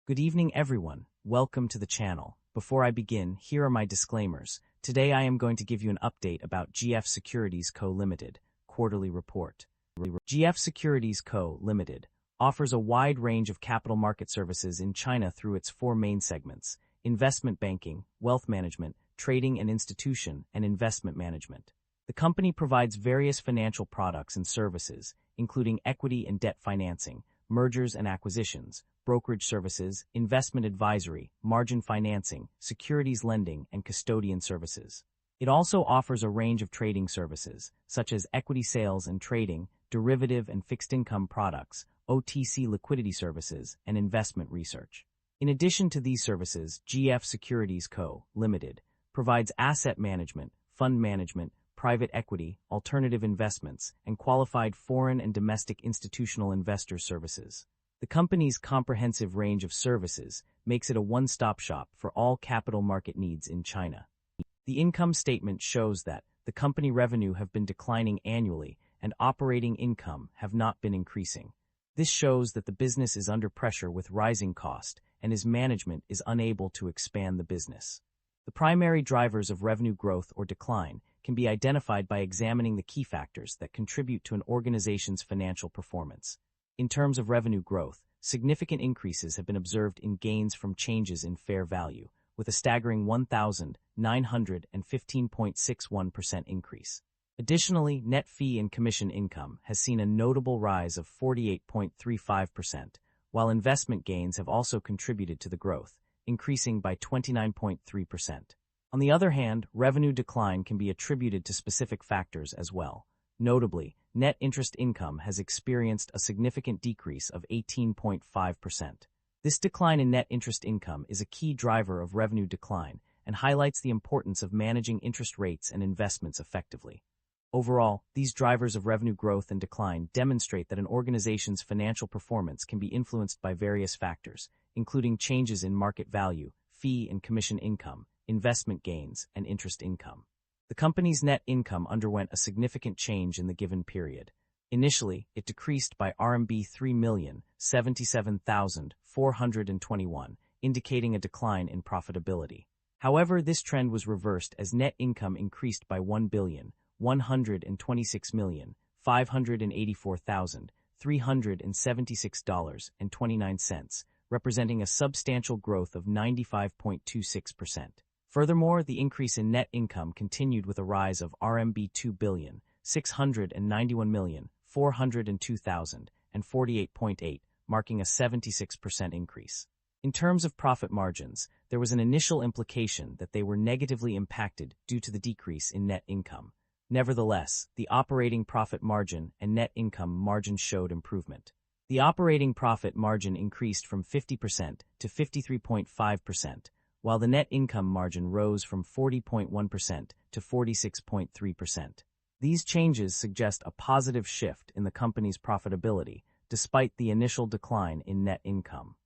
Good evening, everyone. Welcome to the channel. Before I begin, here are my disclaimers. Today I am going to give you an update about Gf Securities Co. Limited quarterly report. Gf Securities Co. Limited offers a wide range of capital market services in China through its four main segments: investment banking, wealth management, trading and institution, and investment management. The company provides various financial products and services, including equity and debt financing, mergers and acquisitions, brokerage services, investment advisory, margin financing, securities lending, and custodian services. It also offers a range of trading services, such as equity sales and trading, derivative and fixed income products, OTC liquidity services, and investment research. In addition to these services, Gf Securities Co. Limited provides asset management, fund management, private equity, alternative investments, and qualified foreign and domestic institutional investor services. The company's comprehensive range of services makes it a one-stop shop for all capital market needs in China. The income statement shows that the company revenue have been declining annually and operating income have not been increasing. This shows that the business is under pressure with rising cost and its management is unable to expand the business. The primary drivers of revenue growth or decline can be identified by examining the key factors that contribute to an organization's financial performance. In terms of revenue growth, significant increases have been observed in gains from changes in fair value, with a staggering 1,915.61% increase. Additionally, net fee and commission income has seen a notable rise of 48.35%, while investment gains have also contributed to the growth, increasing by 29.3%. On the other hand, revenue decline can be attributed to specific factors as well. Notably, net interest income has experienced a significant decrease of 18.5%. This decline in net interest income is a key driver of revenue decline and highlights the importance of managing interest rates and investments effectively. Overall, these drivers of revenue growth and decline demonstrate that an organization's financial performance can be influenced by various factors, including changes in market value, fee and commission income, investment gains, and interest income. The company's net income underwent a significant change in the given period. Initially, it decreased by RMB 3,077,421, indicating a decline in profitability. However, this trend was reversed as net income increased by 1,126,584,376.29, representing a substantial growth of 95.26%. Furthermore, the increase in net income continued with a rise of RMB 2,691,402,048.8, marking a 76% increase. In terms of profit margins, there was an initial implication that they were negatively impacted due to the decrease in net income. Nevertheless, the operating profit margin and net income margin showed improvement. The operating profit margin increased from 50% to 53.5%, while the net income margin rose from 40.1% to 46.3%. These changes suggest a positive shift in the company's profitability, despite the initial decline in net income.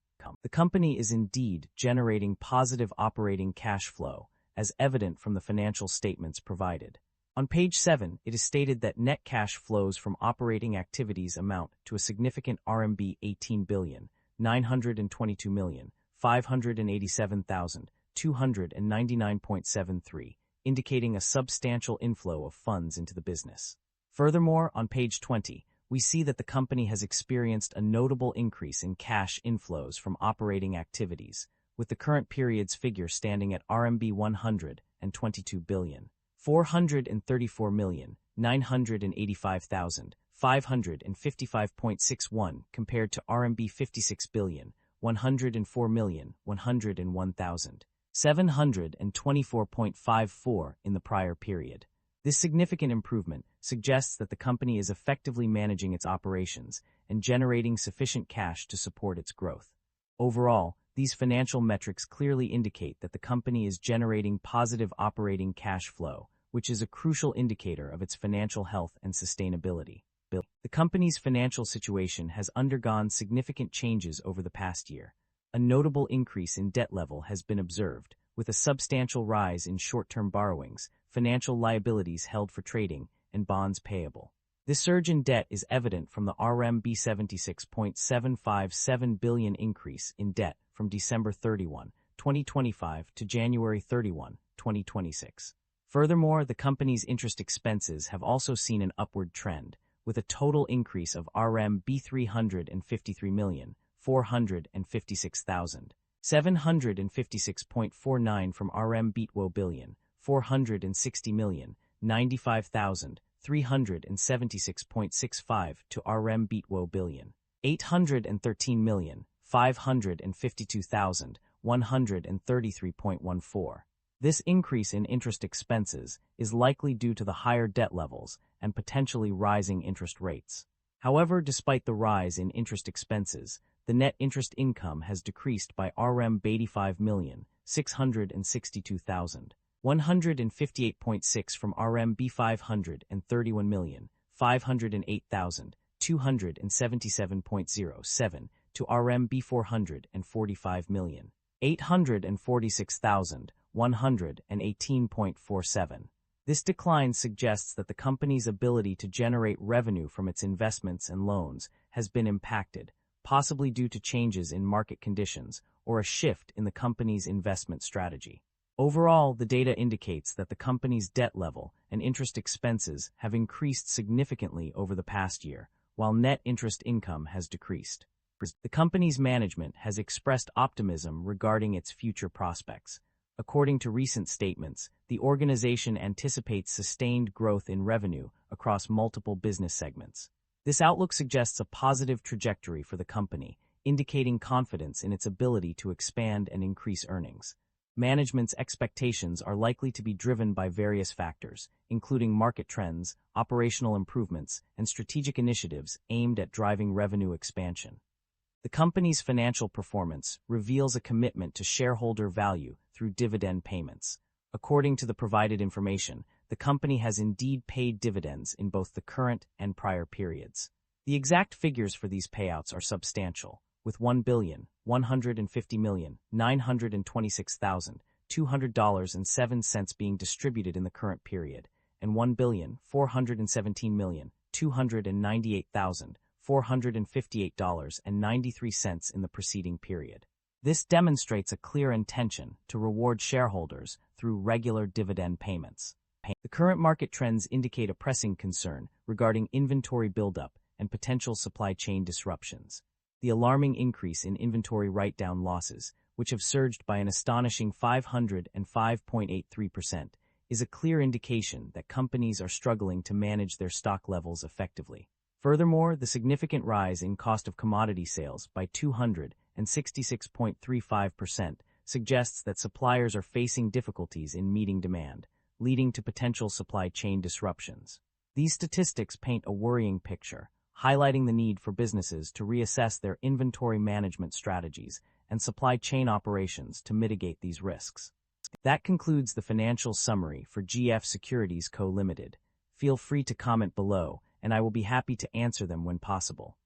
The company is indeed generating positive operating cash flow, as evident from the financial statements provided. On page 7, it is stated that net cash flows from operating activities amount to a significant RMB 18,922,587,299.73, indicating a substantial inflow of funds into the business. Furthermore, on page 20, we see that the company has experienced a notable increase in cash inflows from operating activities, with the current period's figure standing at RMB 122 billion. 434,985,555.61 compared to RMB 56,104,101,724.54 in the prior period. This significant improvement suggests that the company is effectively managing its operations and generating sufficient cash to support its growth. Overall, these financial metrics clearly indicate that the company is generating positive operating cash flow, which is a crucial indicator of its financial health and sustainability. The company's financial situation has undergone significant changes over the past year. A notable increase in debt level has been observed, with a substantial rise in short-term borrowings, financial liabilities held for trading, and bonds payable. This surge in debt is evident from the RMB 76.757 billion increase in debt from December 31, 2025 to January 31, 2026. Furthermore, the company's interest expenses have also seen an upward trend, with a total increase of RMB 353,456,756.49 from RMB 460,495,376.65 to RMB 813,552,133.14. This increase in interest expenses is likely due to the higher debt levels and potentially rising interest rates. However, despite the rise in interest expenses, the net interest income has decreased by RMB 85,662,158.6 from RMB 531,508,277.07 to RMB 445,846,118.47. This decline suggests that the company's ability to generate revenue from its investments and loans has been impacted, possibly due to changes in market conditions or a shift in the company's investment strategy. Overall, the data indicates that the company's debt level and interest expenses have increased significantly over the past year, while net interest income has decreased. The company's management has expressed optimism regarding its future prospects. According to recent statements, the organization anticipates sustained growth in revenue across multiple business segments. This outlook suggests a positive trajectory for the company, indicating confidence in its ability to expand and increase earnings. Management's expectations are likely to be driven by various factors, including market trends, operational improvements, and strategic initiatives aimed at driving revenue expansion. The company's financial performance reveals a commitment to shareholder value through dividend payments. According to the provided information, the company has indeed paid dividends in both the current and prior periods. The exact figures for these payouts are substantial, with $1,150,926,200.07 being distributed in the current period, and $1,417,298,458.93 in the preceding period. This demonstrates a clear intention to reward shareholders through regular dividend payments. The current market trends indicate a pressing concern regarding inventory buildup and potential supply chain disruptions. The alarming increase in inventory write-down losses, which have surged by an astonishing 505.83%, is a clear indication that companies are struggling to manage their stock levels effectively. Furthermore, the significant rise in cost of commodity sales by 266.35% suggests that suppliers are facing difficulties in meeting demand, leading to potential supply chain disruptions. These statistics paint a worrying picture, highlighting the need for businesses to reassess their inventory management strategies and supply chain operations to mitigate these risks. That concludes the financial summary for Gf Securities Co. Limited. Feel free to comment below, and I will be happy to answer them when possible.